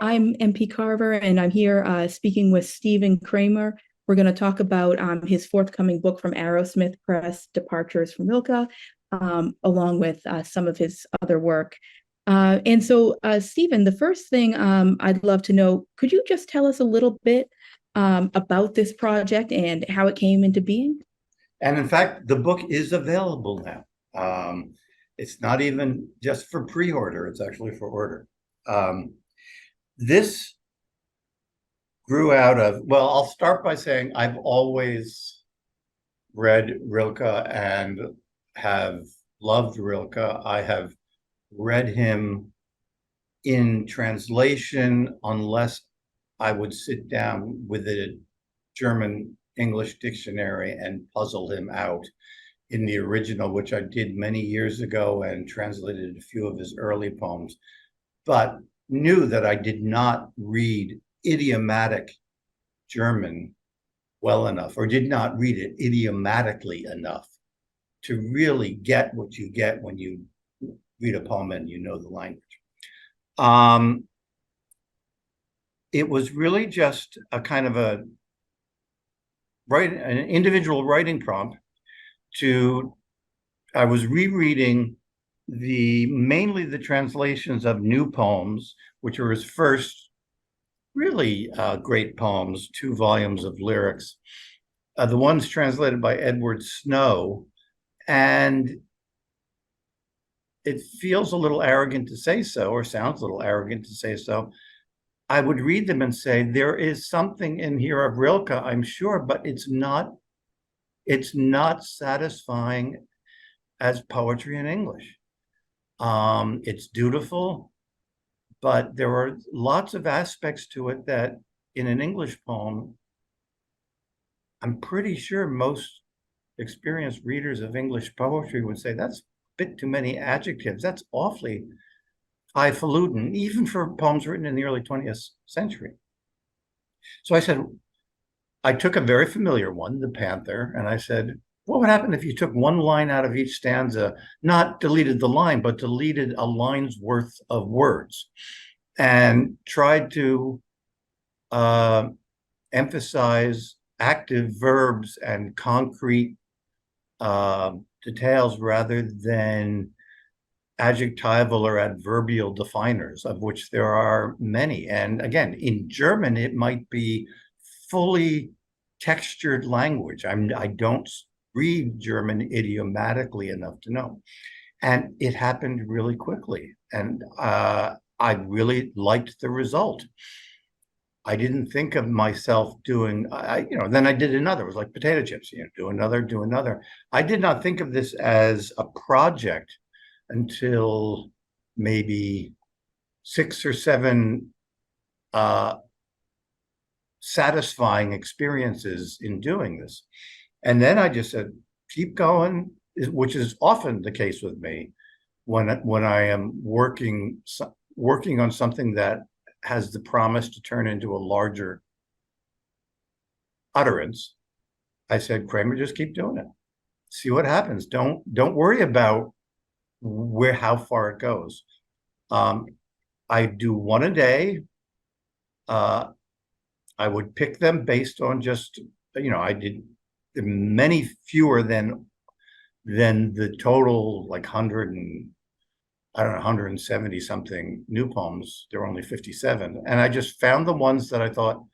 I'm MP Carver, and I'm here speaking with Stephen Cramer. We're going to talk about his forthcoming book from Arrowsmith Press, Departures from Rilke, along with some of his other work. Stephen, the first thing I'd love to know, could you just tell us a little bit about this project and how it came into being? And in fact, the book is available now. It's not even just for pre-order, it's actually for order. This grew out of, well, I'll start by saying I've always read Rilke and have loved Rilke. I have read him in translation unless I would sit down with a German English dictionary and puzzle him out in the original, which I did many years ago and translated a few of his early poems, but knew that I did not read idiomatic German well enough, or did not read it idiomatically enough to really get what you get when you read a poem and you know the language. It was really just a kind of an individual writing prompt I was rereading mainly the translations of new poems, which were his first really great poems, 2 volumes of lyrics, the ones translated by Edward Snow. And it feels a little arrogant to say so, or sounds a little arrogant to say so. I would read them and say, there is something in here of Rilke, I'm sure, but it's not satisfying as poetry in English. It's dutiful, but there are lots of aspects to it that in an English poem, I'm pretty sure most experienced readers of English poetry would say that's a bit too many adjectives. That's awfully highfalutin, even for poems written in the early 20th century. So I took a very familiar one, The Panther, and I said, what would happen if you took one line out of each stanza, not deleted the line, but deleted a line's worth of words, and tried to emphasize active verbs and concrete details rather than adjectival or adverbial definers, of which there are many. And again, in German, it might be fully textured language. I don't read German idiomatically enough to know. And it happened really quickly. And I really liked the result. I didn't think of myself doing, then I did another. It was like potato chips, do another. I did not think of this as a project until maybe 6 or 7 satisfying experiences in doing this. And then I just said, keep going, which is often the case with me when I am working on something that has the promise to turn into a larger utterance. I said, Cramer, just keep doing it. See what happens. Don't worry about how far it goes. I do one a day. I would pick them based on just, I did many fewer than the total, like 170 something new poems. There were only 57. And I just found the ones that I thought,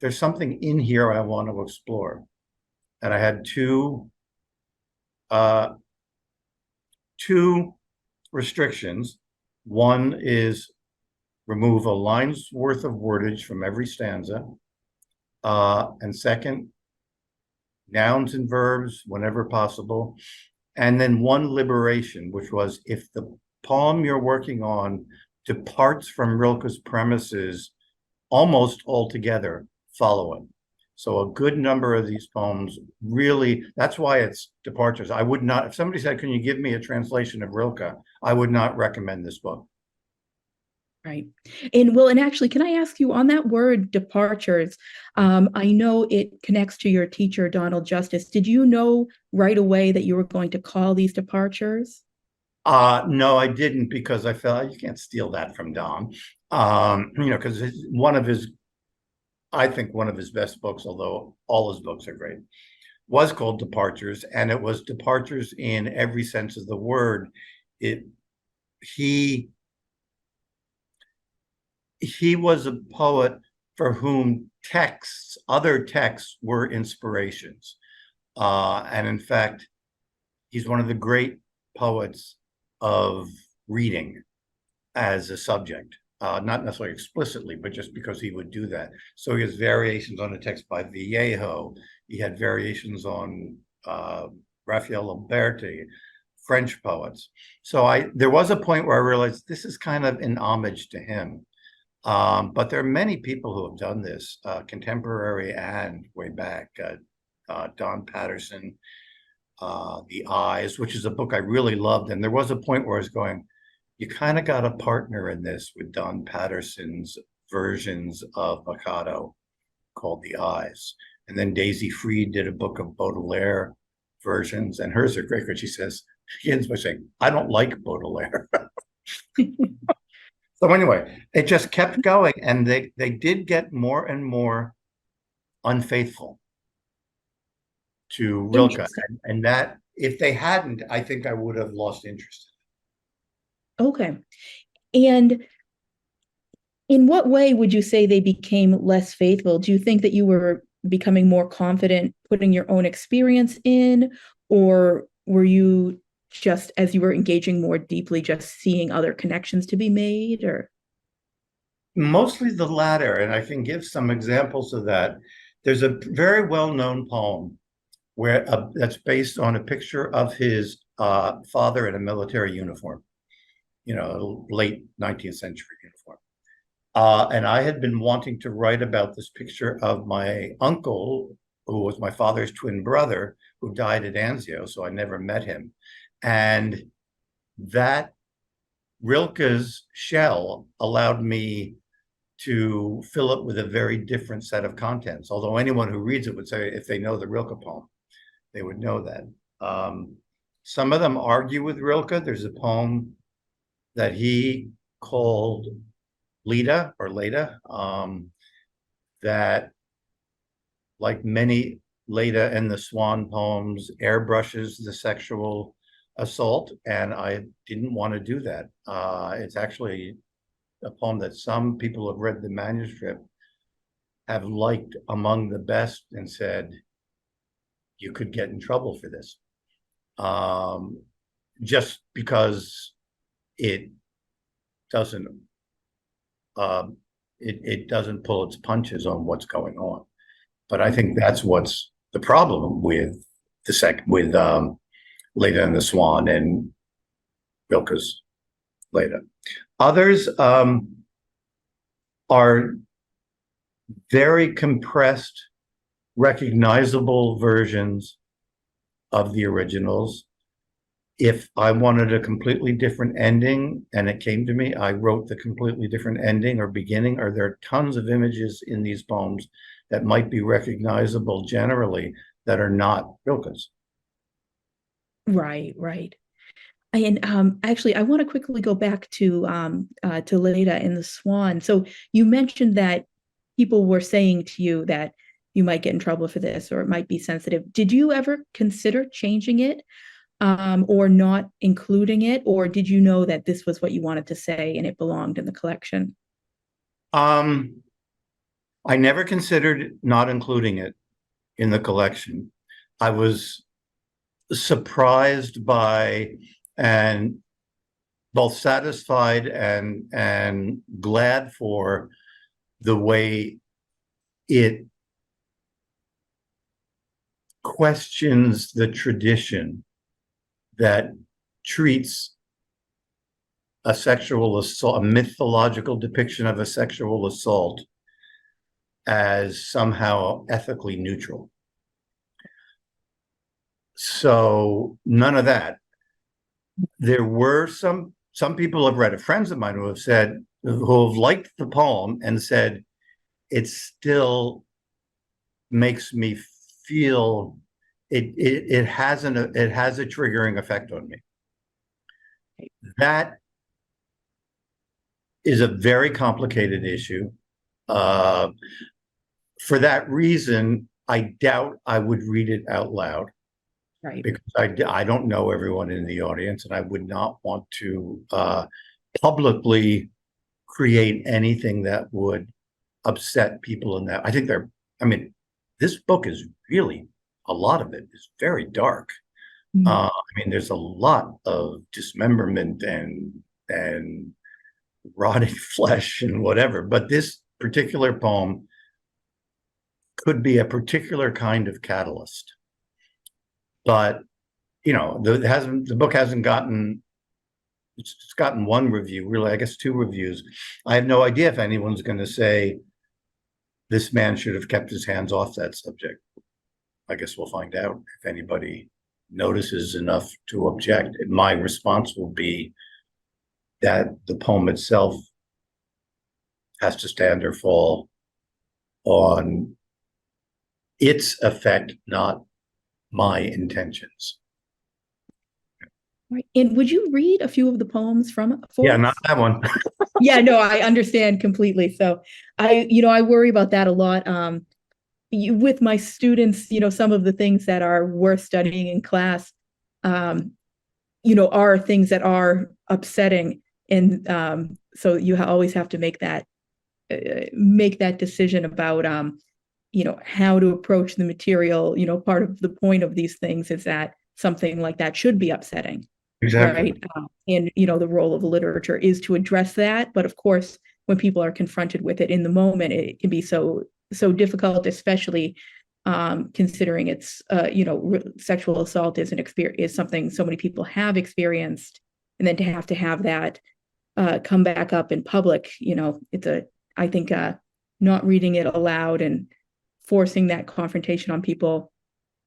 there's something in here I want to explore. And I had two restrictions. One is remove a line's worth of wordage from every stanza. And second, nouns and verbs whenever possible. And then one liberation, which was if the poem you're working on departs from Rilke's premises almost altogether, follow it. So a good number of these poems really, that's why it's departures. I would not, if somebody said, can you give me a translation of Rilke? I would not recommend this book. Right. And actually, can I ask you on that word departures? I know it connects to your teacher, Donald Justice. Did you know right away that you were going to call these departures? No, I didn't, because I felt you can't steal that from Don. Because I think one of his best books, although all his books are great, was called Departures, and it was departures in every sense of the word. It he he was a poet for whom other texts were inspirations. And in fact, he's one of the great poets of reading as a subject. Not necessarily explicitly, but just because he would do that. So he has variations on a text by Vallejo. He had variations on Raphael Alberti, French poets. So there was a point where I realized this is kind of an homage to him. But there are many people who have done this, contemporary and way back. Don Patterson, The Eyes, which is a book I really loved. And there was a point where I was going, you kind of got a partner in this with Don Patterson's versions of Mikado called The Eyes. And then Daisy Freed did a book of Baudelaire versions, and hers are great because she ends by saying, I don't like Baudelaire. So anyway, it just kept going, and they did get more and more unfaithful to Rilke. And that, if they hadn't, I think I would have lost interest. Okay. And in what way would you say they became less faithful? Do you think that you were becoming more confident putting your own experience in, or were you just, as you were engaging more deeply, just seeing other connections to be made? Or mostly the latter, and I can give some examples of that. There's a very well-known poem where that's based on a picture of his father in a military uniform, late 19th century uniform. And I had been wanting to write about this picture of my uncle, who was my father's twin brother, who died at Anzio, so I never met him. And that Rilke's shell allowed me to fill it with a very different set of contents. Although anyone who reads it would say, if they know the Rilke poem, they would know that. Some of them argue with Rilke. There's a poem that he called Leda, that, like many Leda and the Swan poems, airbrushes the sexual assault, and I didn't want to do that. It's actually a poem that some people have read the manuscript, have liked among the best, and said, you could get in trouble for this. Just because it doesn't it doesn't pull its punches on what's going on. But I think that's what's the problem with Leda and the Swan and Rilke's Leda. Others are very compressed, recognizable versions of the originals. If I wanted a completely different ending and it came to me, I wrote the completely different ending or beginning, or there are tons of images in these poems that might be recognizable generally that are not Rilke's. right. And actually, I want to quickly go back to Leda and the Swan. So you mentioned that people were saying to you that you might get in trouble for this, or it might be sensitive. Did you ever consider changing it, or not including it, or did you know that this was what you wanted to say and it belonged in the collection? I never considered not including it in the collection. I was surprised by, and both satisfied and glad for, the way it questions the tradition that treats a sexual assault, a mythological depiction of a sexual assault, as somehow ethically neutral. So none of that. There were some people I've read, friends of mine who have liked the poem and said, it still makes me feel it has a triggering effect on me. That is a very complicated issue. Uh, for that reason, I doubt I would read it out loud Right. because I don't know everyone in the audience, and I would not want to publicly create anything that would upset people in that. I think I mean, this book is really, a lot of it is very dark. Mhm. I mean, there's a lot of dismemberment and rotting flesh and whatever, but this particular poem could be a particular kind of catalyst. But you know, the book hasn't gotten, it's gotten one review, really, I guess two reviews. I have no idea if anyone's going to say this man should have kept his hands off that subject. I guess we'll find out if anybody notices enough to object. And my response will be that the poem itself has to stand or fall on its effect, not my intentions. Right. And would you read a few of the poems from for Yeah, not us? that one. Yeah, no, I understand completely. So I worry about that a lot. With my students, some of the things that are worth studying in class, um, are things that are upsetting. And so you always have to make that decision about, how to approach the material. Part of the point of these things is that something like that should be upsetting, Exactly. right? And, the role of literature is to address that. But of course, when people are confronted with it in the moment, it can be so difficult, especially considering it's, sexual assault is is something so many people have experienced. And then to have that come back up in public, I think not reading it aloud and forcing that confrontation on people,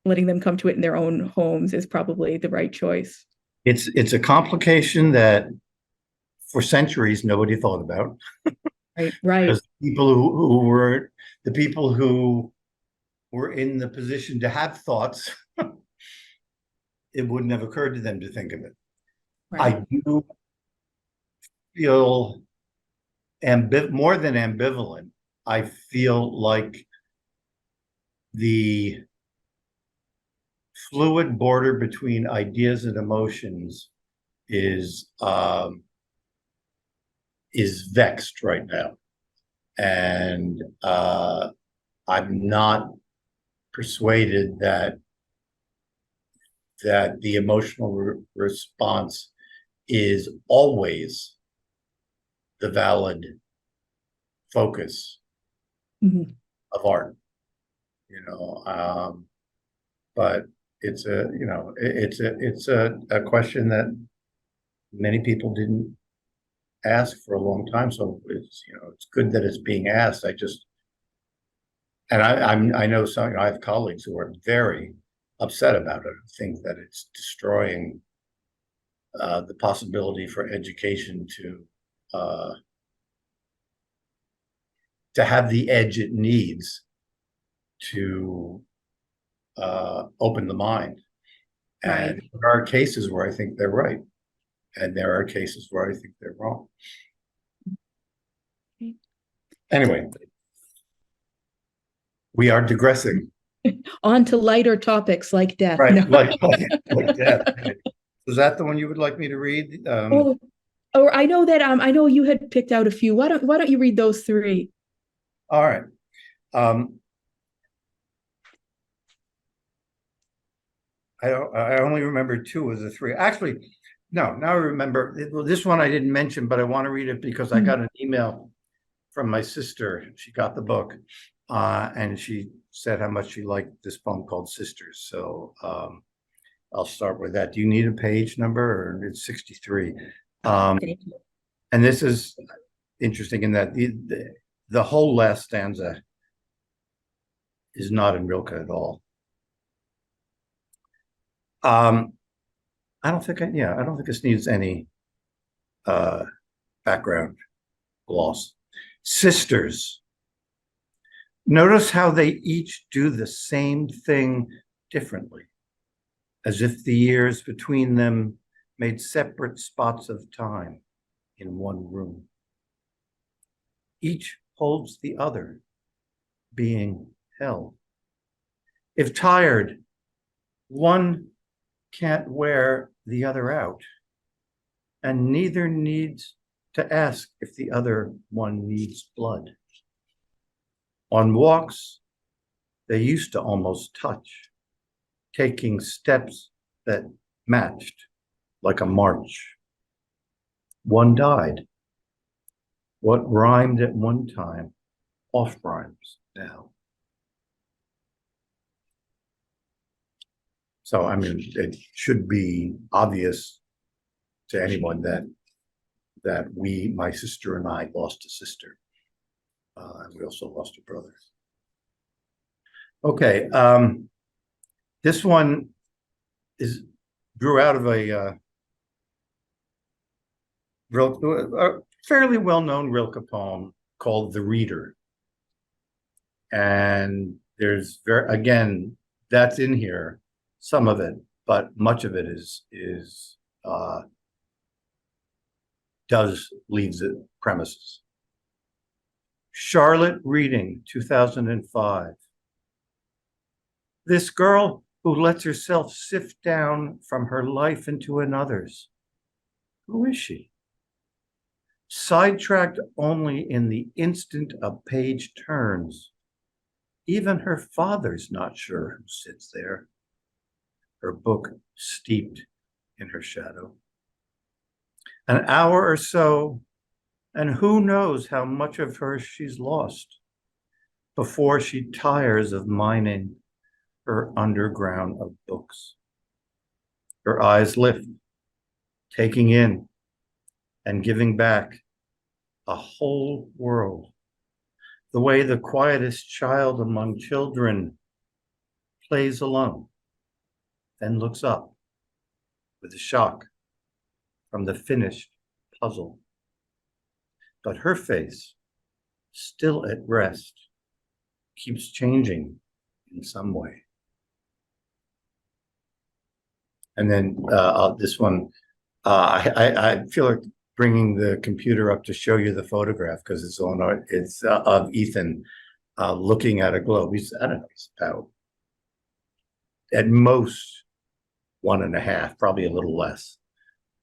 letting them come to it in their own homes is probably the right choice. It's a complication that for centuries nobody thought about. Right, right, Because the people who were in the position to have thoughts, it wouldn't have occurred to them to think of it. right. I do feel more than ambivalent. I feel like the fluid border between ideas and emotions is um, is vexed right now, and I'm not persuaded that the emotional response is always the valid focus Mhm. of art. But it's a question that many people didn't ask for a long time. So it's good that it's being asked. I know I have colleagues who are very upset about it, think that it's destroying the possibility for education uh, to have the edge it needs to open the mind. And Right. there are cases where I think they're right, and there are cases where I think they're wrong. Anyway, we are digressing. On to lighter topics like death. Right, No. like that. Was that the one you would like me to read? Oh, or I know you had picked out a few. Why don't you read those three? All right. Um, I only remember two of the three. Actually, no, now I remember. Well, this one I didn't mention, but I want to read it because I got an email from my sister. She got the book, and she said how much she liked this poem called Sisters. So I'll start with that. Do you need a page number, or it's 63? Thank you. And this is interesting in that the whole last stanza is not in Rilke at all. Um, I don't think this needs any background gloss. Sisters. Notice how they each do the same thing differently, as if the years between them made separate spots of time in one room. Each holds the other, being held. If tired, one can't wear the other out, and neither needs to ask if the other one needs blood. On walks, they used to almost touch, taking steps that matched like a march. One died. What rhymed at one time off rhymes now. So, I mean, it should be obvious to anyone that my sister and I lost a sister. And we also lost a brother. Okay, this one grew out of a fairly well-known Rilke poem called "The Reader," and there's again that's in here, some of it, but much of it does leave the premises. Charlotte reading, 2005. This girl who lets herself sift down from her life into another's. Who is she? Sidetracked only in the instant a page turns. Even her father's not sure who sits there, her book steeped in her shadow. An hour or so, and who knows how much of her she's lost before she tires of mining her underground of books. Her eyes lift, taking in and giving back a whole world, the way the quietest child among children plays alone, then looks up with a shock from the finished puzzle. But her face, still at rest, keeps changing in some way. And then this one, I feel like bringing the computer up to show you the photograph because it's of Ethan looking at a globe. I don't know, he's about at most 1.5, probably a little less.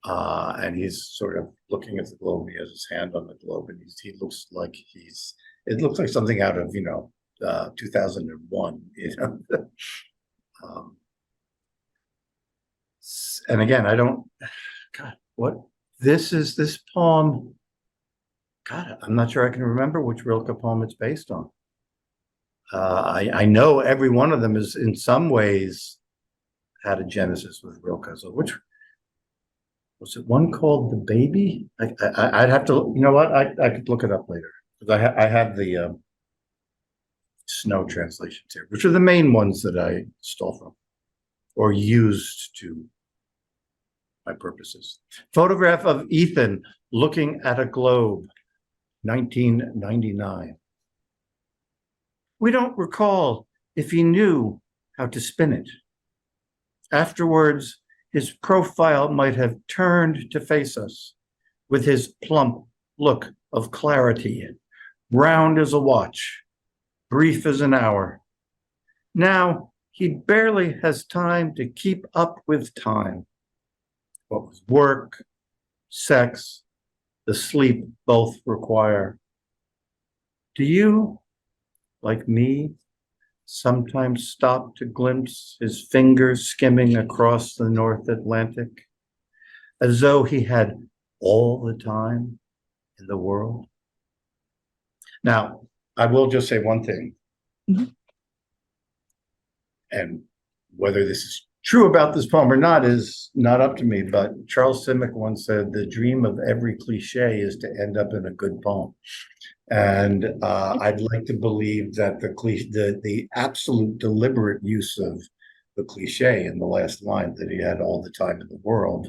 And he's sort of looking at the globe. He has his hand on the globe, and he looks like it looks like something out of 2001. And again, God, what this poem? God, I'm not sure I can remember which Rilke poem it's based on. I know every one of them is in some ways had a genesis with Rilke. So which was it? One called The Baby? I'd have to, you know what? I could look it up later because I have the Snow translations here, which are the main ones that I stole from or used to my purposes. Photograph of Ethan looking at a globe, 1999. We don't recall if he knew how to spin it. Afterwards, his profile might have turned to face us with his plump look of clarity, round as a watch, brief as an hour. Now he barely has time to keep up with time. What was work, sex, the sleep both require. Do you, like me, sometimes stop to glimpse his fingers skimming across the North Atlantic, as though he had all the time in the world? Now, I will just say one thing. Mm-hmm. And whether this is true about this poem or not is not up to me, but Charles Simic once said, the dream of every cliche is to end up in a good poem. And I'd like to believe that the absolute deliberate use of the cliche in the last line, that he had all the time in the world,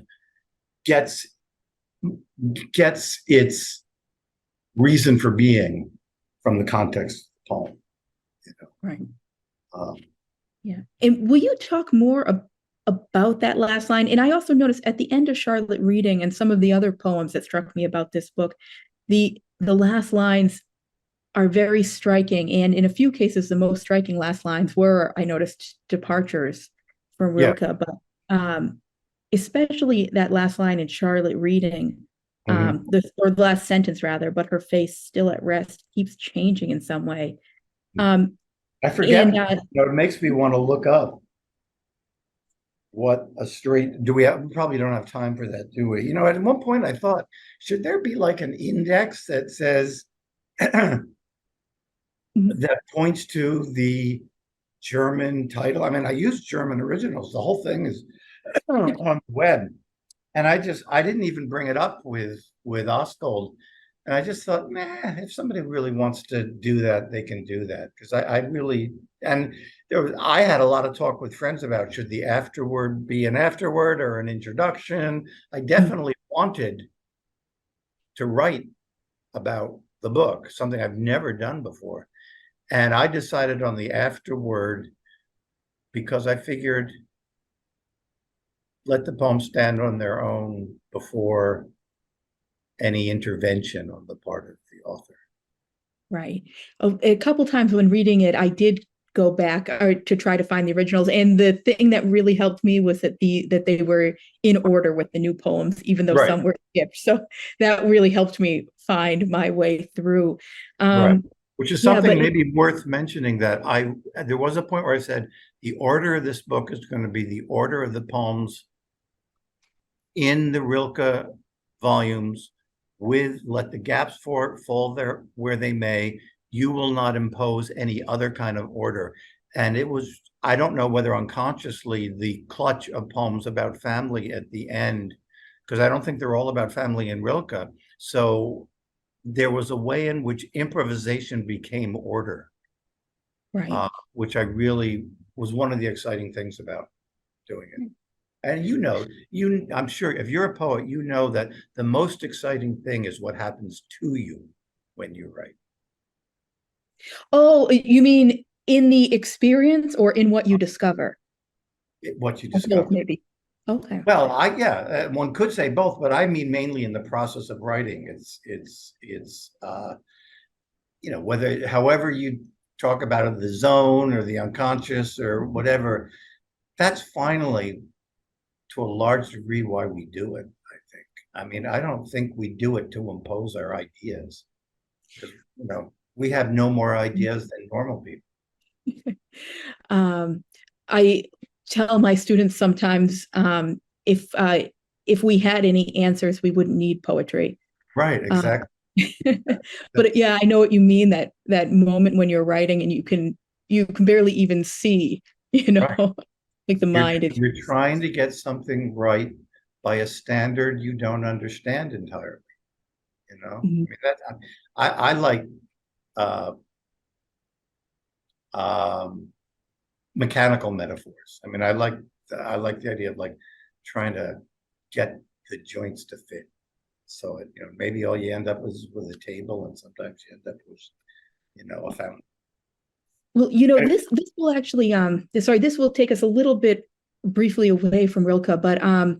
gets its reason for being from the context of the poem. Right. Yeah. And will you talk more about that last line? And I also noticed at the end of Charlotte reading and some of the other poems that struck me about this book, the last lines are very striking. And in a few cases, the most striking last lines were, I noticed, departures from Yeah. Rilke, but especially that last line in Charlotte reading, Mhm. or the last sentence rather, but her face still at rest keeps changing in some way. Um, I forget, and it makes me want to look up what a straight, do we have, we probably don't have time for that, do we? At one point I thought, should there be like an index that says, that points to the German title? I mean, I use German originals. The whole thing is on the web. And I didn't even bring it up with Ostold. And I just thought, nah, if somebody really wants to do that, they can do that. Because I really, and I had a lot of talk with friends about, should the afterword be an afterword or an introduction? I definitely wanted to write about the book, something I've never done before. And I decided on the afterword because I figured, let the poems stand on their own before any intervention on the part of the author. right. A couple times when reading it, I did go back to try to find the originals. And the thing that really helped me was that they were in order with the new poems, even though Right, some were skipped. So that really helped me find my way through. right. Which is Yeah, something but maybe worth mentioning, that there was a point where I said the order of this book is going to be the order of the poems in the Rilke volumes, with let the gaps fall there where they may. You will not impose any other kind of order. And it was, I don't know whether unconsciously, the clutch of poems about family at the end, because I don't think they're all about family in Rilke. So there was a way in which improvisation became order, right. which I really was one of the exciting things about doing it. And I'm sure if you're a poet, you know that the most exciting thing is what happens to you when you write, Oh, you mean in the experience or in what you discover? what you Or both, discover. maybe. Okay. Well, one could say both, but I mean mainly in the process of writing. Whether, however you talk about it, the zone or the unconscious or whatever, that's finally, to a large degree, why we do it, I think. I mean, I don't think we do it to impose our ideas, because, we have no more ideas than normal people. Um, I tell my students sometimes, if we had any answers, we wouldn't need poetry. Right, Uh, exactly. but yeah, I know what you mean, that moment when you're writing and you can barely even see, Right. like the You're, mind is. you're trying to get something right by a standard you don't understand entirely. I Mhm. mean, I like uh, um, mechanical metaphors. I mean, I like the idea of like trying to get the joints to fit. So maybe all you end up is with a table, and sometimes you end up with, a fountain. Well, this will actually this will take us a little bit briefly away from Rilke, but I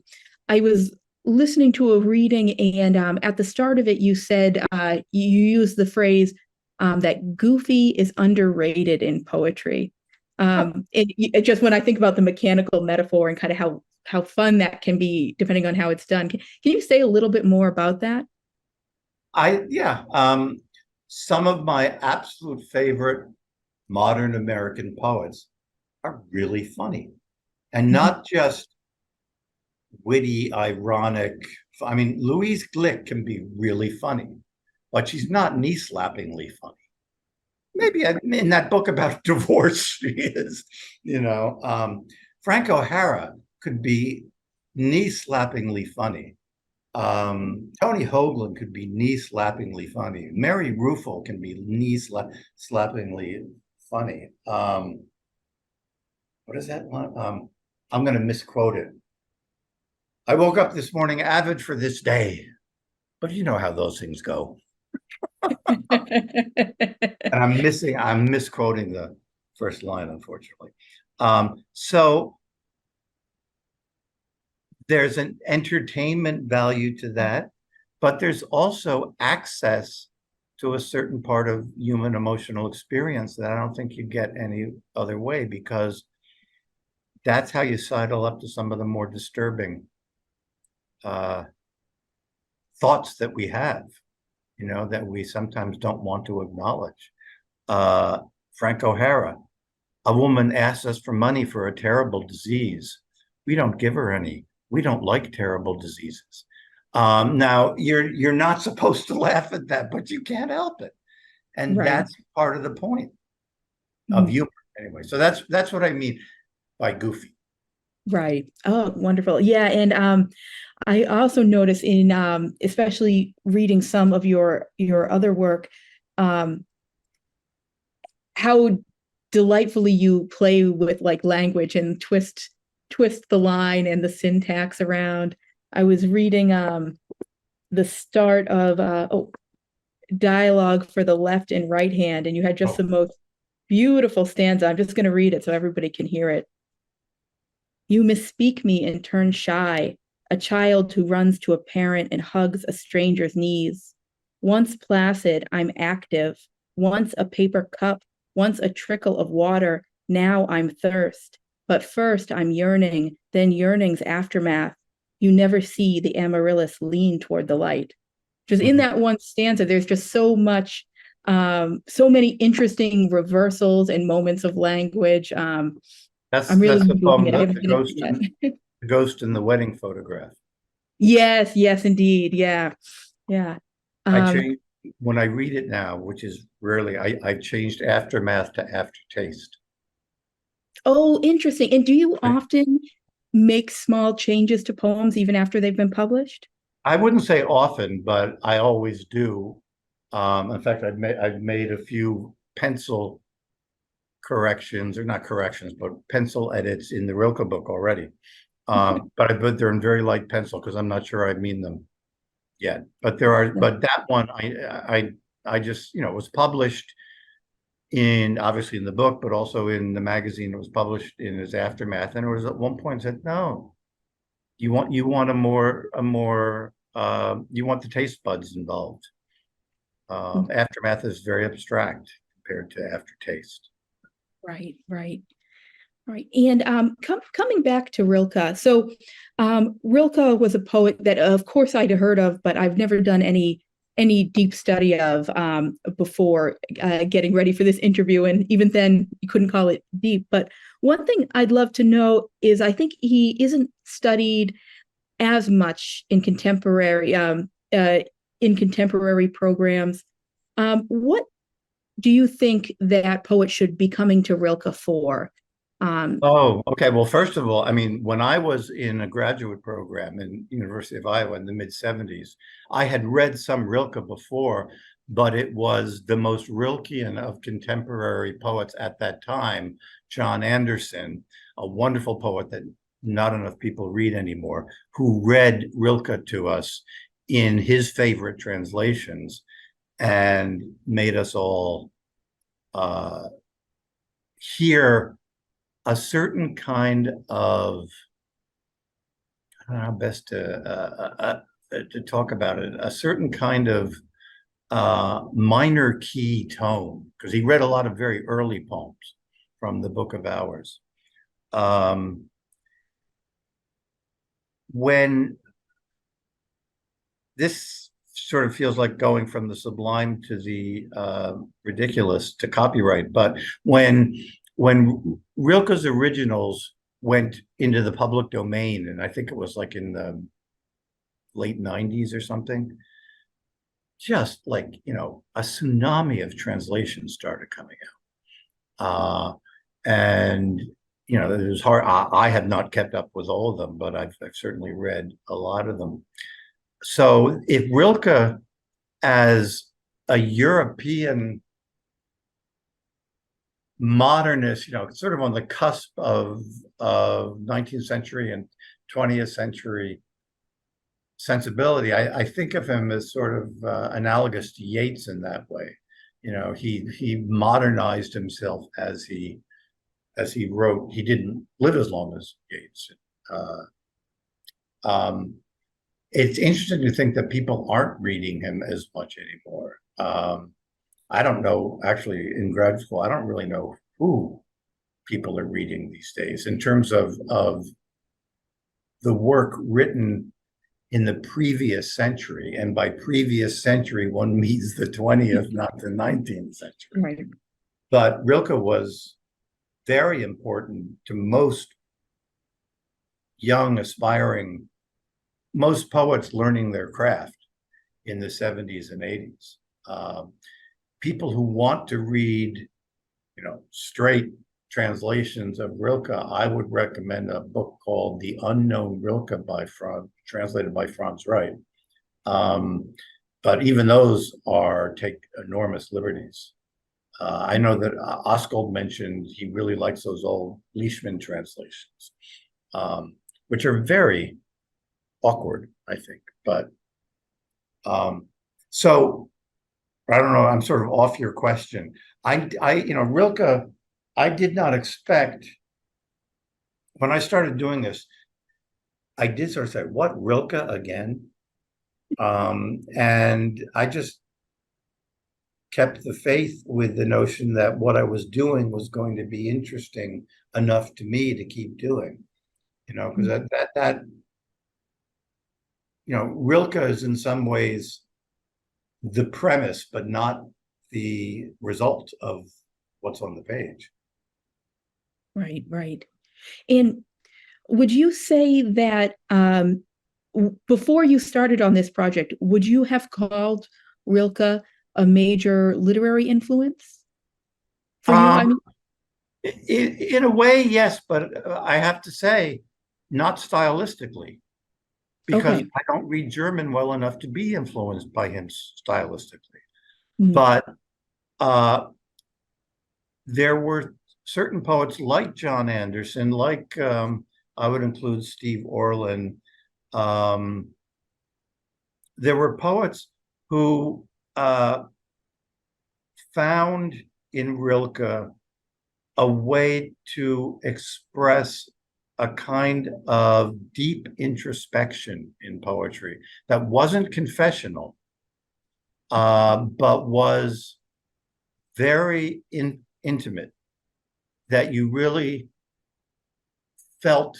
was listening to a reading, and at the start of it you said you used the phrase that goofy is underrated in poetry. It just when I think about the mechanical metaphor and kind of how fun that can be depending on how it's done. Can you say a little bit more about that? Yeah. Some of my absolute favorite modern American poets are really funny, and Mhm. not just witty, ironic. I mean, Louise Glick can be really funny, but she's not knee-slappingly funny. Maybe in that book about divorce, she is. Frank O'Hara could be knee-slappingly funny. Tony Hoagland could be knee-slappingly funny. Mary Ruffalo can be knee-slappingly funny. What is that one? I'm going to misquote it. I woke up this morning avid for this day, but you know how those things go. And I'm misquoting the first line, unfortunately. So there's an entertainment value to that, but there's also access to a certain part of human emotional experience that I don't think you get any other way, because that's how you sidle up to some of the more disturbing uh, thoughts that we have, that we sometimes don't want to acknowledge. Uh, Frank O'Hara, a woman asks us for money for a terrible disease. We don't give her any. We don't like terrible diseases. Now you're not supposed to laugh at that, but you can't help it, and Right. that's part of the point of Mhm. humor, anyway. So that's what I mean by goofy. Right. Oh, wonderful. Yeah, and I also notice in especially reading some of your other work, um, how delightfully you play with like language and twist the line and the syntax around. I was reading the start of dialogue for the left and right hand, and you had just Oh, the most beautiful stanza. I'm just going to read it so everybody can hear it. You misspeak me and turn shy, a child who runs to a parent and hugs a stranger's knees. Once placid, I'm active. Once a paper cup, once a trickle of water, now I'm thirst. But first I'm yearning, then yearning's aftermath. You never see the amaryllis lean toward the light. Just in mhm. that one stanza, there's just so much, so many interesting reversals and moments of language. I'm really That's the enjoying poem, it. I haven't the finished ghost it and yet. the ghost in the wedding photograph. Yes, yes, indeed. Yeah, yeah. I Um, change when I read it now, which is rarely. I've changed aftermath to aftertaste. oh, interesting. And do you Right? often make small changes to poems even after they've been published? I wouldn't say often, but I always do. In fact, I've made a few pencil corrections, or not corrections, but pencil edits in the Rilke book already. But they're in very light pencil because I'm not sure I mean them yet. But that one, I just, it was published in, obviously in the book, but also in the magazine. It was published in his aftermath, and it was at one point said, no, you want you want the taste buds involved. Aftermath is very abstract compared to aftertaste. Right, right. Right. And coming back to Rilke. So Rilke was a poet that, of course, I'd heard of, but I've never done any deep study of before getting ready for this interview. And even then, you couldn't call it deep. But one thing I'd love to know is I think he isn't studied as much in contemporary programs. What do you think that poet should be coming to Rilke for? Um, Oh, okay. Well, first of all, I mean, when I was in a graduate program in University of Iowa in the mid 70s, I had read some Rilke before, but it was the most Rilkean of contemporary poets at that time, John Anderson, a wonderful poet that not enough people read anymore, who read Rilke to us in his favorite translations and made us all uh, hear a certain kind of, I don't know how best to talk about it, a certain kind of minor key tone, because he read a lot of very early poems from the Book of Hours. Um, when this sort of feels like going from the sublime to the ridiculous to copyright, but when Rilke's originals went into the public domain, and I think it was like in the late 90s or something, just like, a tsunami of translations started coming out. And, it was hard. I have not kept up with all of them, but I've certainly read a lot of them. So if Rilke, as a European modernist, sort of on the cusp of 19th century and 20th century sensibility, I think of him as sort of analogous to Yeats in that way. He modernized himself as he wrote. He didn't live as long as Yeats. Uh, um, it's interesting to think that people aren't reading him as much anymore. I don't know, actually, in grad school, I don't really know who people are reading these days in terms of the work written in the previous century. And by previous century, one means the 20th, not the 19th century. Right. But Rilke was very important to most young, aspiring, most poets learning their craft in the 70s and 80s. People who want to read, straight translations of Rilke, I would recommend a book called The Unknown Rilke translated by Franz Wright. But even those take enormous liberties. I know that Oskold mentioned he really likes those old Leishman translations, which are very awkward, I think. But so I don't know. I'm sort of off your question. Rilke, I did not expect when I started doing this. I did sort of say, "What, Rilke again?" And I just kept the faith with the notion that what I was doing was going to be interesting enough to me to keep doing. Because Rilke is in some ways the premise, but not the result of what's on the page. Right, right. And would you say that before you started on this project, would you have called Rilke a major literary influence for you? I mean, In a way, yes, but I have to say, not stylistically, because okay. I don't read German well enough to be influenced by him stylistically. Mm. But there were certain poets like John Anderson, like I would include Steve Orlin. There were poets who found in Rilke a way to express a kind of deep introspection in poetry that wasn't confessional, but was very intimate, that you really felt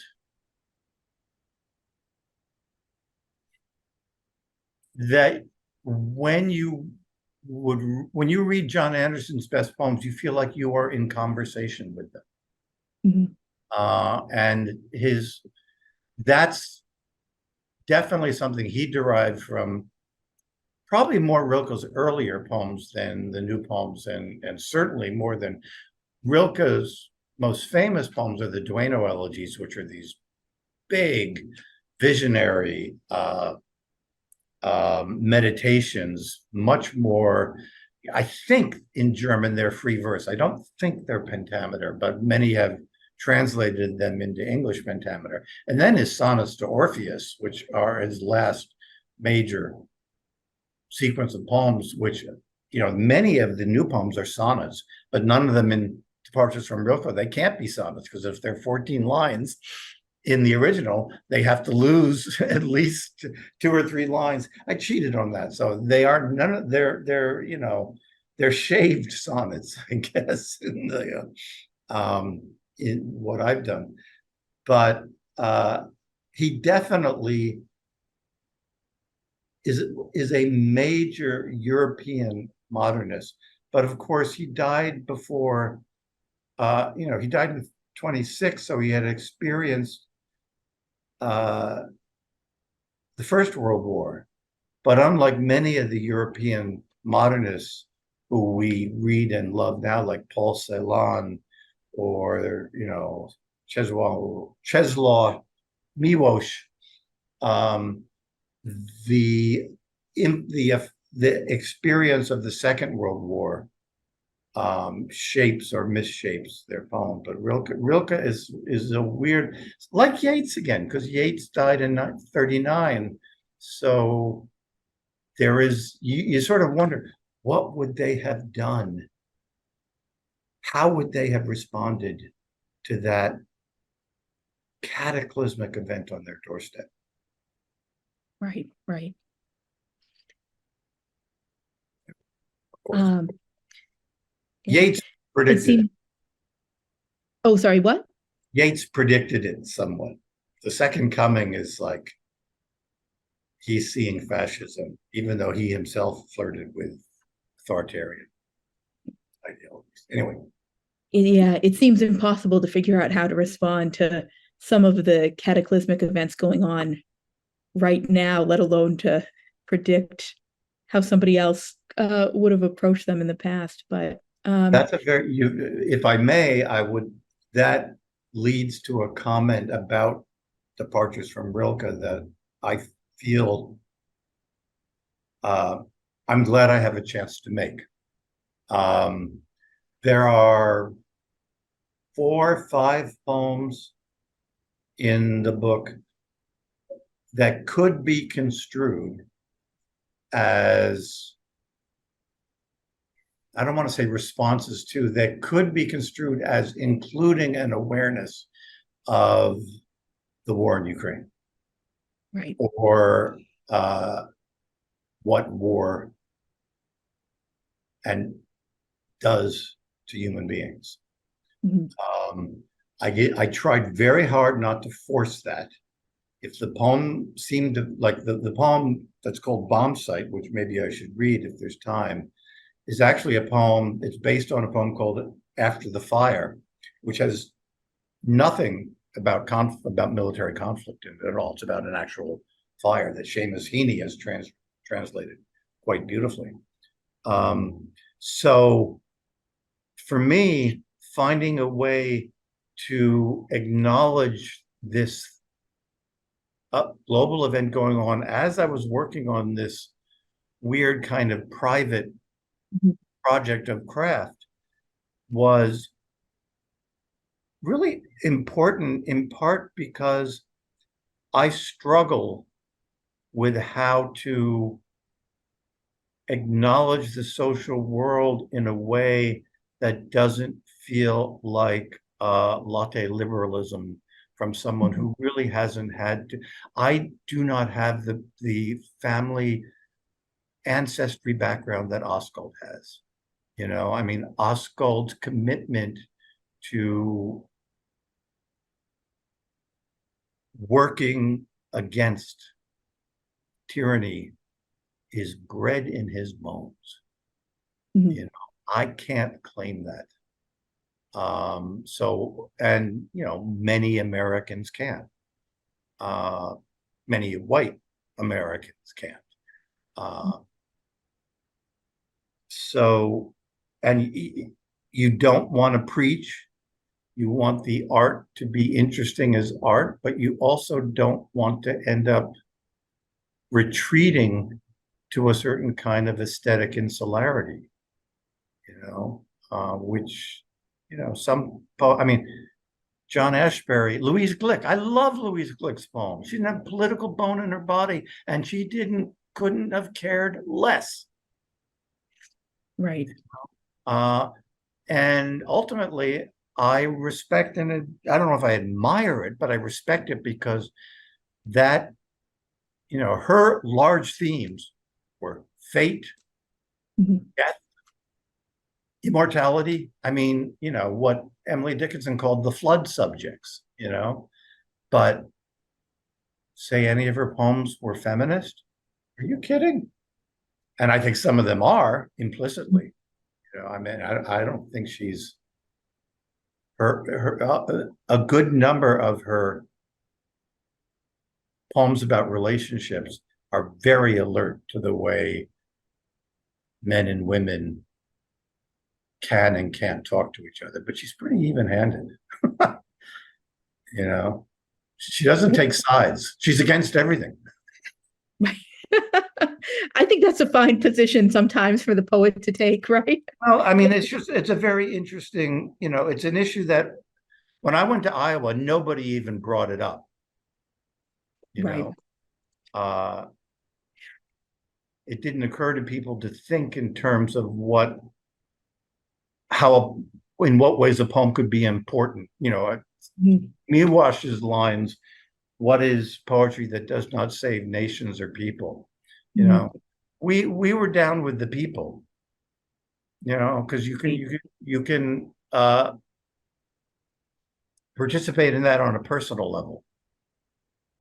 that when you read John Anderson's best poems, you feel like you are in conversation with them. Mhm. And that's definitely something he derived from probably more Rilke's earlier poems than the new poems, and certainly more than Rilke's most famous poems are the Dueno elegies, which are these big, visionary meditations, much more. I think in German they're free verse. I don't think they're pentameter, but many have translated them into English pentameter. And then his sonnets to Orpheus, which are his last major sequence of poems, which, many of the new poems are sonnets, but none of them in Departures from Rilke. They can't be sonnets because if they're 14 lines in the original, they have to lose at least 2 or 3 lines. I cheated on that. So they are none of they're shaved sonnets, I guess, in what I've done. But he definitely is a major European modernist. But of course, he died before, he died in 26, so he had experienced the First World War. But unlike many of the European modernists who we read and love now, like Paul Celan or, Czesław Miłosz, the experience of the Second World War shapes or misshapes their poem. But Rilke is a weird, like Yeats again, because Yeats died in 1939. So there is, you sort of wonder, what would they have done? How would they have responded to that cataclysmic event on their doorstep? Right, right. course. Um, yeah. Yeats It predicted it. seems. Oh, sorry. What? Yeats predicted it somewhat. The Second Coming is like he's seeing fascism, even though he himself flirted with authoritarian ideologies. Anyway, Yeah, it seems impossible to figure out how to respond to some of the cataclysmic events going on right now, let alone to predict how somebody else would have approached them in the past. But that's a very, if I may, that leads to a comment about departures from Rilke that I feel uh, I'm glad I have a chance to make. Um, there are 4 or 5 poems in the book that could be construed as, I don't want to say responses to, that could be construed as including an awareness of the war in Ukraine right. or what war and does to human beings. Mhm. I tried very hard not to force that. If the poem seemed to like the poem that's called Bomb Site, which maybe I should read if there's time, is actually a poem. It's based on a poem called After the Fire, which has nothing about about military conflict in it at all. It's about an actual fire that Seamus Heaney has translated quite beautifully. So for me, finding a way to acknowledge this global event going on as I was working on this weird kind of private Mhm. project of craft was really important, in part because I struggle with how to acknowledge the social world in a way that doesn't feel like latte liberalism from someone who really hasn't had to. I do not have the family ancestry background that Osgold has. I mean, Osgold's commitment to working against tyranny is bred in his bones. Mhm. I can't claim that. And many Americans can't. Many white Americans can't. Uh, so, and you don't want to preach. You want the art to be interesting as art, but you also don't want to end up retreating to a certain kind of aesthetic insularity, which, I mean, John Ashbery, Louise Glick. I love Louise Glick's poem. She didn't have political bone in her body, and she couldn't have cared less. Right. Uh, and ultimately, I respect and I don't know if I admire it, but I respect it because that, her large themes were fate, Mhm. death, immortality. I mean, what Emily Dickinson called the flood subjects, but say any of her poems were feminist? Are you kidding? And I think some of them are implicitly. I mean, I don't think she's a good number of her poems about relationships are very alert to the way men and women can and can't talk to each other. But she's pretty even-handed. you know, she doesn't take sides. She's against everything. Right. I think that's a fine position sometimes for the poet to take, right? Well, I mean, it's a very interesting, it's an issue that when I went to Iowa, nobody even brought it up. You Right. know, uh, it didn't occur to people to think in terms of in what ways a poem could be important. Mhm. Miwash's lines, "What is poetry that does not save nations or people?" Mhm. We were down with the people, because you can participate in that on a personal level.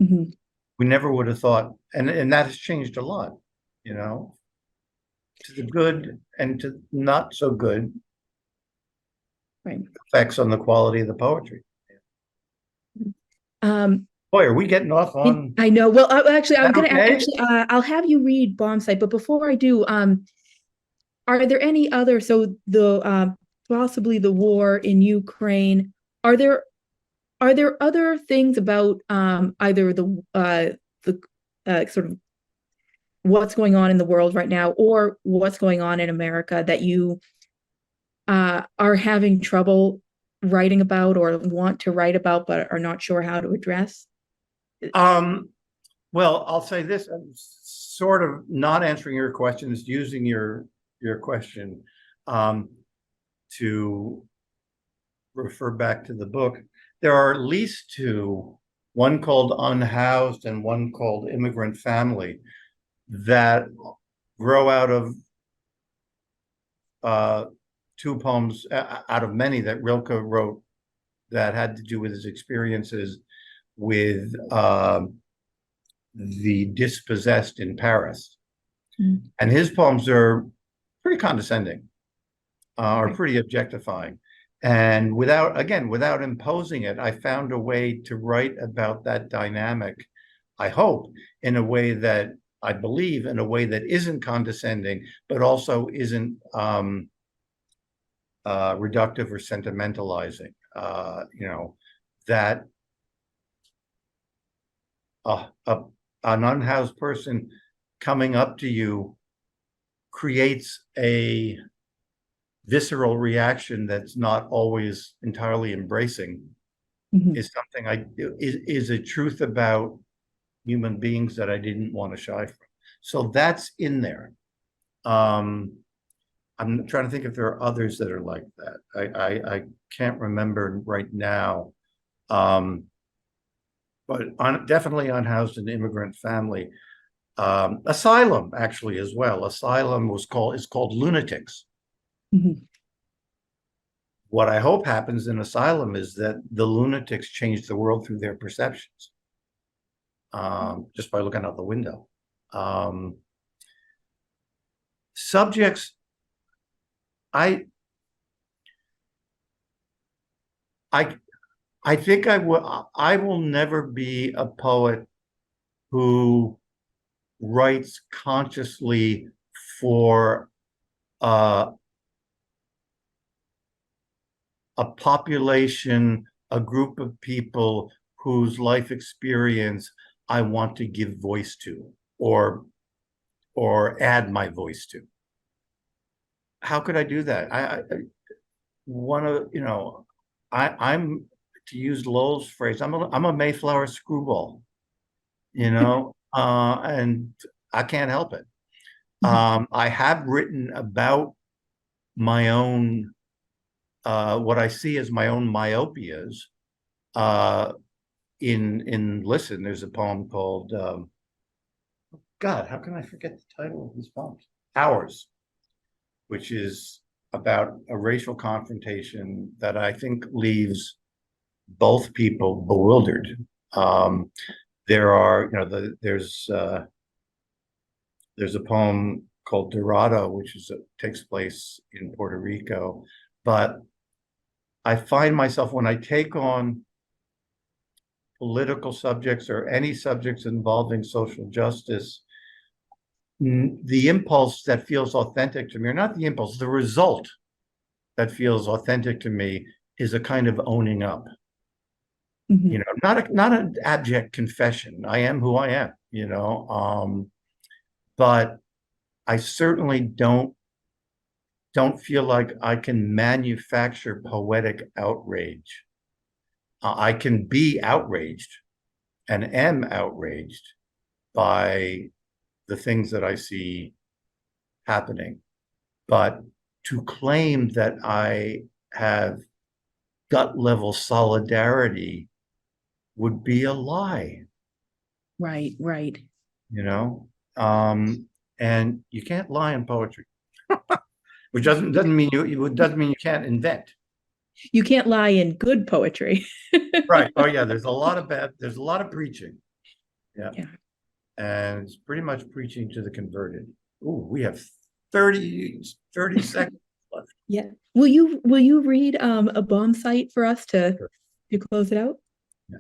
Mhm. We never would have thought, and that has changed a lot, you know, to the good and to not so good Right. effects on the quality of the poetry. Um, Boy, are we getting off on I know. Well, actually, I'm that gonna okay? I'll have you read Bombsight, but before I do, are there any other, so the possibly the war in Ukraine, are there other things about either the sort of what's going on in the world right now or what's going on in America that you are having trouble writing about or want to write about but are not sure how to address? Um, well, I'll say this, I'm sort of not answering your question, is using your question um, to refer back to the book. There are at least two, one called Unhoused and one called Immigrant Family, that grow out of uh, two poems out of many that Rilke wrote that had to do with his experiences with the dispossessed in Paris. Mm. And his poems are pretty condescending, are Right. pretty objectifying. And without imposing it, I found a way to write about that dynamic, I hope, in a way that I believe in a way that isn't condescending, but also isn't reductive or sentimentalizing. That uh, a, an unhoused person coming up to you creates a visceral reaction that's not always entirely embracing, Mhm. is something is a truth about human beings that I didn't want to shy from. So that's in there. Um, I'm trying to think if there are others that are like that. I can't remember right now. Um, but definitely Unhoused and Immigrant Family. Asylum, actually, as well. Asylum is called Lunatics. Mhm. What I hope happens in Asylum is that the lunatics change the world through their perceptions, just by looking out the window. Um, Subjects, I, I, I think I will never be a poet who writes consciously for uh, a population, a group of people whose life experience I want to give voice to, or add my voice to. How could I do that? I want to, I'm, to use Lowell's phrase, I'm a Mayflower screwball, and I can't help it. Mhm. I have written about my own, what I see as my own myopias. Uh, in Listen, there's a poem called God, how can I forget the title of these poems? Ours, which is about a racial confrontation that I think leaves both people bewildered. Um, there are, there's a poem called Dorado, which takes place in Puerto Rico, but I find myself when I take on political subjects or any subjects involving social justice, the impulse that feels authentic to me, or not the impulse, the result that feels authentic to me is a kind of owning up. Mhm. Not an abject confession. I am who I am, but I certainly don't feel like I can manufacture poetic outrage. I can be outraged and am outraged by the things that I see happening. But to claim that I have gut level solidarity would be a lie, Right, right. you know? Um, and you can't lie in poetry. which doesn't mean it doesn't mean you can't invent. You can't lie in good poetry. Right. Oh yeah, there's a lot of preaching. Yeah. Yeah. And it's pretty much preaching to the converted. Ooh, we have 30 seconds left. Yeah. Will you read a bomb site for us to close it out? Yeah.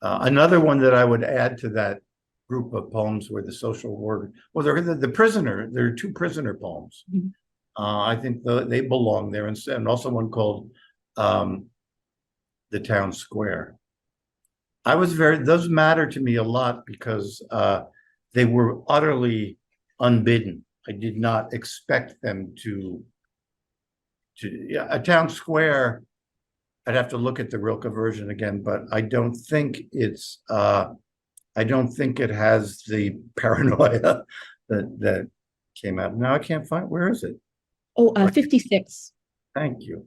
Another one that I would add to that group of poems were the social worker. Well, they're the prisoner. There are two prisoner poems. Mhm. I think they belong there, and also one called "The Town Square." Those matter to me a lot because they were utterly unbidden. I did not expect them yeah, a town square. I'd have to look at the Rilke version again, but I don't think I don't think it has the paranoia that came out. Now I can't find, where is it? Oh, 56. Thank you.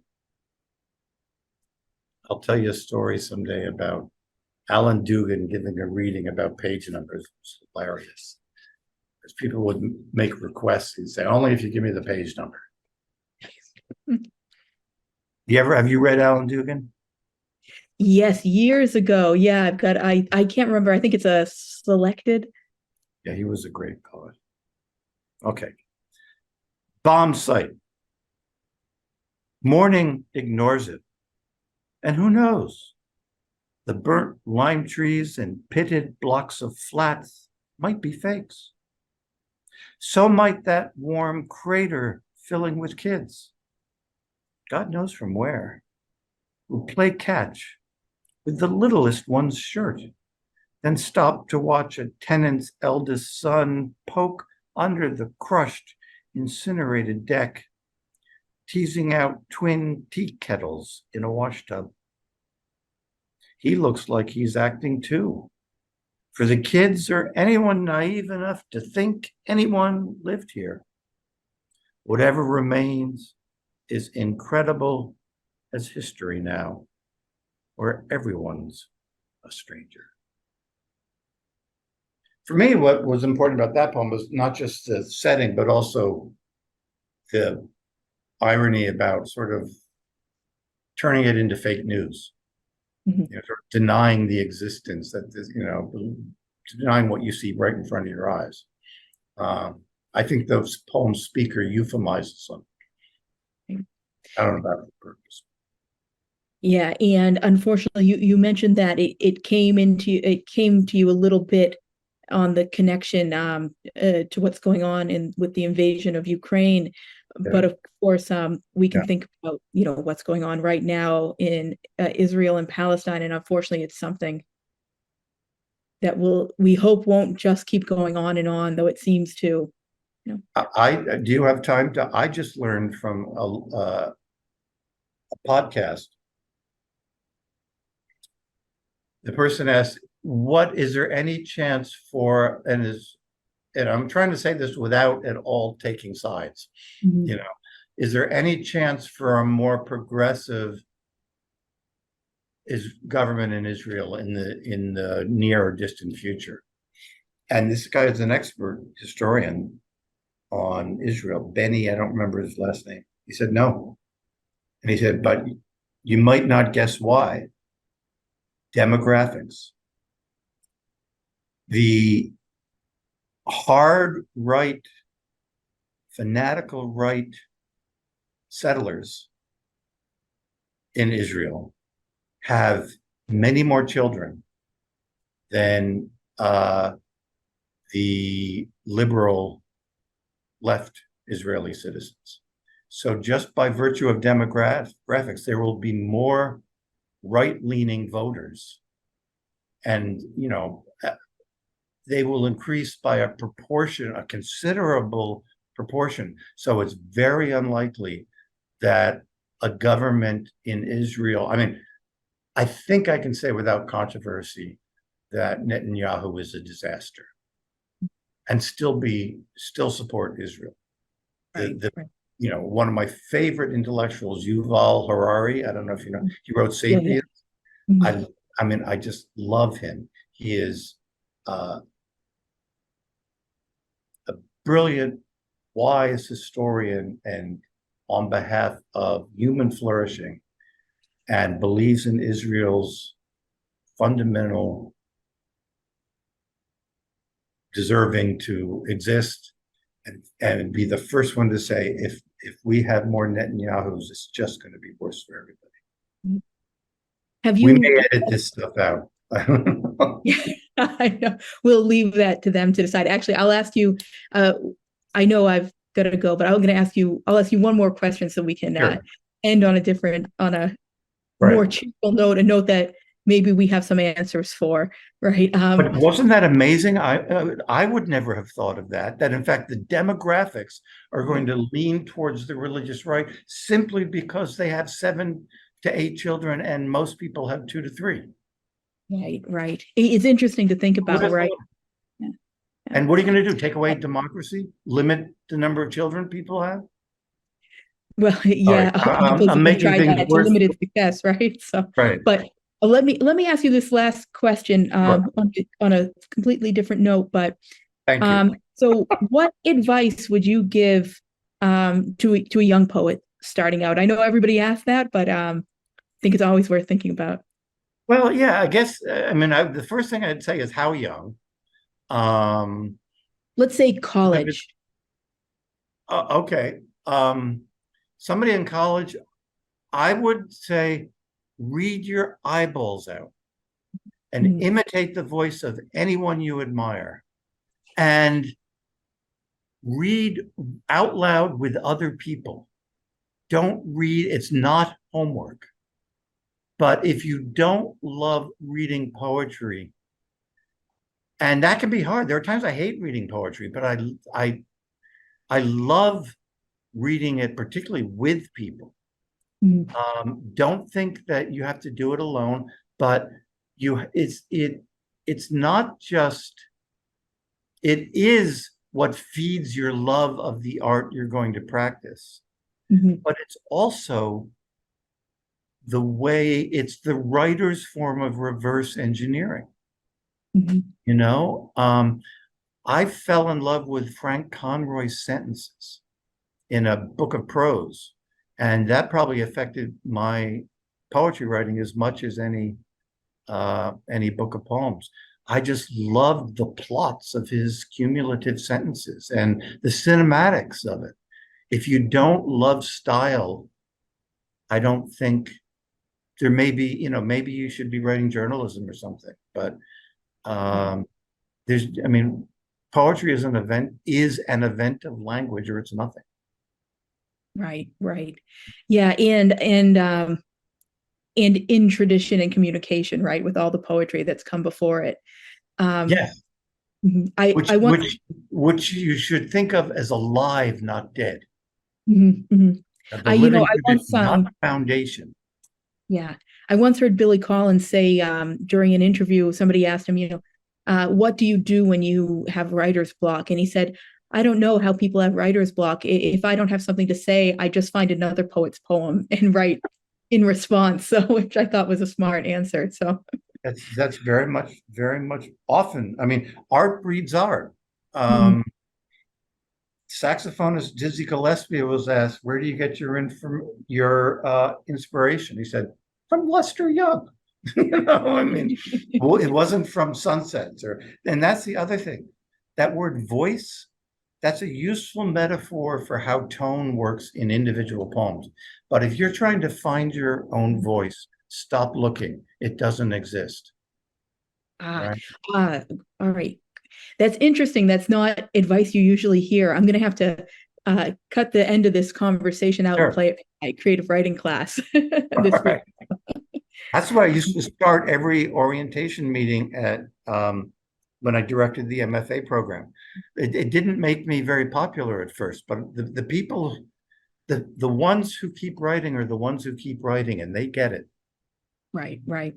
I'll tell you a story someday about Alan Dugan giving a reading about page numbers. It's hilarious. Because people would make requests and say, only if you give me the page number. Have you read Alan Dugan? Yes, years ago. Yeah, I can't remember. I think it's a selected. Yeah, he was a great poet. Okay. Bomb site. Morning ignores it. And who knows? The burnt lime trees and pitted blocks of flats might be fakes. So might that warm crater filling with kids. God knows from where. Who play catch with the littlest one's shirt, then stop to watch a tenant's eldest son poke under the crushed, incinerated deck, teasing out twin tea kettles in a washtub. He looks like he's acting too. For the kids or anyone naive enough to think anyone lived here. Whatever remains is incredible as history now, where everyone's a stranger. For me, what was important about that poem was not just the setting, but also the irony about sort of turning it into fake news. Mhm. You know, sort of denying the existence that this, you know, denying what you see right in front of your eyes. I think those poems speak or euphemizes them. I don't know about the purpose. Yeah, and unfortunately, you mentioned that it came to you a little bit on the connection to what's going on with the invasion of Ukraine. Yeah. But of course, we can Yeah. think about what's going on right now in Israel and Palestine, and unfortunately, it's something that we hope won't just keep going on and on, though it seems to. Do you have time to? I just learned from a podcast. The person asked, "What is there any chance for?" And I'm trying to say this without at all taking sides. Mhm. You know, is there any chance for a more progressive government in Israel in the near or distant future? And this guy is an expert historian on Israel, Benny, I don't remember his last name. He said no. And he said, but you might not guess why. Demographics. The hard right, fanatical right settlers in Israel have many more children than the liberal left Israeli citizens. So just by virtue of demographics, there will be more right-leaning voters. And, they will increase by a considerable proportion. So it's very unlikely that a government in Israel, I think I can say without controversy that Netanyahu is a disaster and still support Israel. Right. One of my favorite intellectuals, Yuval Harari, I don't know if you know, he wrote *Sapiens*. Yeah. I just love him. He is a brilliant wise historian and on behalf of human flourishing and believes in Israel's fundamental deserving to exist and be the first one to say, if we have more Netanyahus, it's just going to be worse for everybody. Have We you? may edit this stuff out. I know. We'll leave that to them to decide. Actually, I'll ask you. I know I've got to go, but I'm going to ask you. I'll ask you one more question so we can Sure. end on a more Right. cheerful note, a note that maybe we have some answers for. Right. But wasn't that amazing? I would never have thought of that. That in fact the demographics are going to lean towards the religious right simply because they have 7 to 8 children, and most people have 2 to 3. Right. Right. It's interesting to think Who would about. have Right. thought? Yeah. And what are you going to do? Take away democracy? Limit the number of children people have? Well, All right, yeah, people I'm have making tried things that to worse. limited success, right? So, Right. but let me ask you this last question Sure. on a completely different note. But Thank you. so what advice would you give to a young poet starting out? I know everybody asks that, but I think it's always worth thinking about. Well, yeah, I guess I mean the first thing I'd say is how young. Um, Let's say college. okay. Somebody in college, I would say read your eyeballs out and Mm, imitate the voice of anyone you admire and read out loud with other people. Don't read, it's not homework. But if you don't love reading poetry, and that can be hard. There are times I hate reading poetry, but I love reading it, particularly with people. mm, Don't think that you have to do it alone, but it's not just, it is what feeds your love of the art you're going to practice, mhm, but it's also it's the writer's form of reverse engineering. mhm. You know, I fell in love with Frank Conroy's sentences in a book of prose, and that probably affected my poetry writing as much as any book of poems. I just loved the plots of his cumulative sentences and the cinematics of it. If you don't love style, I don't think there may be, maybe you should be writing journalism or something. But I mean, poetry is an event of language, or it's nothing. Right, right. Yeah, and in tradition and communication, right, with all the poetry that's come before it. Um, Yes, I once which you should think of as alive, not dead. mhm, mhm. The I living once tradition, not the foundation. yeah, I once heard Billy Collins say during an interview, somebody asked him, what do you do when you have writer's block? And he said, I don't know how people have writer's block. If I don't have something to say, I just find another poet's poem and write in response. So, which I thought was a smart answer. So, That's very much often. I mean, art breeds art. mhm, Saxophonist Dizzy Gillespie was asked, "Where do you get your inspiration?" He said, "From Lester Young." I mean, well, it wasn't from sunsets, and that's the other thing. That word voice, that's a useful metaphor for how tone works in individual poems. But if you're trying to find your own voice, stop looking. It doesn't exist. ah, Right? ah, all right. That's interesting. That's not advice you usually hear. I'm going to have to cut the end of this conversation out and Sure. play it in my creative writing class All this week. right. That's why I used to start every orientation meeting at when I directed the MFA program. It didn't make me very popular at first, but the people, the ones who keep writing are the ones who keep writing, and they get it. Right, right,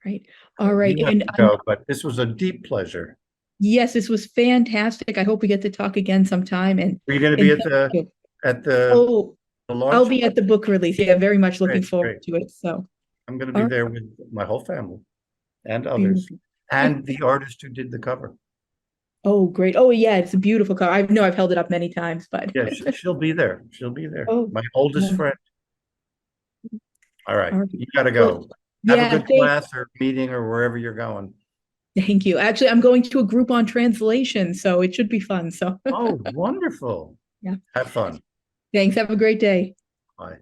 right. All right. You have And to go, but this was a deep pleasure. yes, this was fantastic. I hope we get to talk again sometime. Are you going to be And at thank you. at Oh, the I'll launch? be at the book release. Yeah, very much looking Great, forward great. to it. So, I'm going to all be right, there with my whole family and others, beautiful. and the artist who did the cover. Oh, great. Oh, yeah, it's a beautiful car. I know I've held it up many times, but Yeah, she'll be there. She'll be there. oh, My oldest wonderful. friend. All right, All right. you gotta Well, go. Have a yeah, good class or meeting or wherever you're going. thank you. Actually, I'm going to a group on translation, so it should be fun. So, Oh, wonderful. yeah. Have fun. Thanks. Have a great day. Bye.